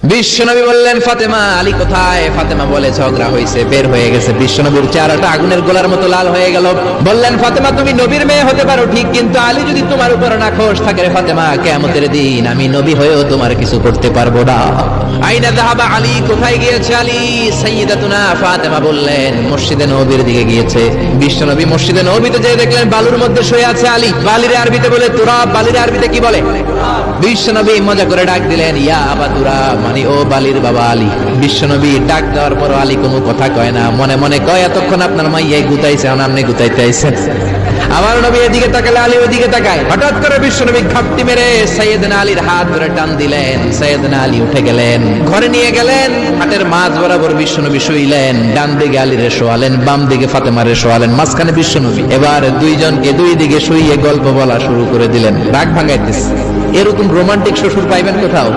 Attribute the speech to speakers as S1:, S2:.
S1: বিশ্বনবী বললেন, ফাতেমা আলী কোথায়? ফাতেমা বলে, ঝগড়া হয়েছে, বের হয়ে গেছে। বিশ্বনবীর চেহারাটা আগুনের গোলার মতো লাল হয়ে গেল। বললেন, ফাতেমা তুমি নবীর মেয়ে হতে পারো ঠিক, কিন্তু আলী যদি তোমার উপর নাখোশ থাকে রে ফাতেমা, কিয়ামতের দিন আমি নবী হয়েও তোমার কিছু করতে পারবো না। আইনা যাহাবা আলী, কোথায় গিয়েছে আলী? সাইয়্যিদাতুনা ফাতেমা বললেন, মসজিদে নববীর দিকে গিয়েছে। বিশ্বনবী মসজিদে নববীতে যেয়ে দেখলেন বালুর মধ্যে শুয়ে আছে আলী। বালির আরবিতে বলে তুরাব, বালির আরবিতে কি বলে? বিশ্বনবী মজা করে ডাক দিলেন, ইয়া আবা তুরাব, মানে ও বালির বাবা আলী। বিশ্বনবী ডাক দেওয়ার পর আলী কোনো কথা কয় না, মনে মনে কয়, এতক্ষণ আপনার মাইয়াই গুতাইছে, আপনি গুতাইতে আইছেন। আমার নবী এদিকে তাকালে আলী ওইদিকে তাকায়। হঠাৎ করে বিশ্বনবী ঘাপটি মেরে সাইয়েদনা আলীর হাত ধরে টান দিলেন। সাইয়েদনা আলী উঠে গেলেন, ঘরে নিয়ে গেলেন। হাটের মাঝ বরাবর বিশ্বনবী শুইলেন। ডান দিকে আলীরে শোয়ালেন, বাম দিকে ফাতেমারে শোয়ালেন, মাঝখানে বিশ্বনবী। এবার দুইজনকে দুই দিকে শুইয়ে গল্প বলা শুরু করে দিলেন। রাগ ভাঙাইতেছে। এরকম রোমান্টিক শ্বশুর পাইবেন কোথাও?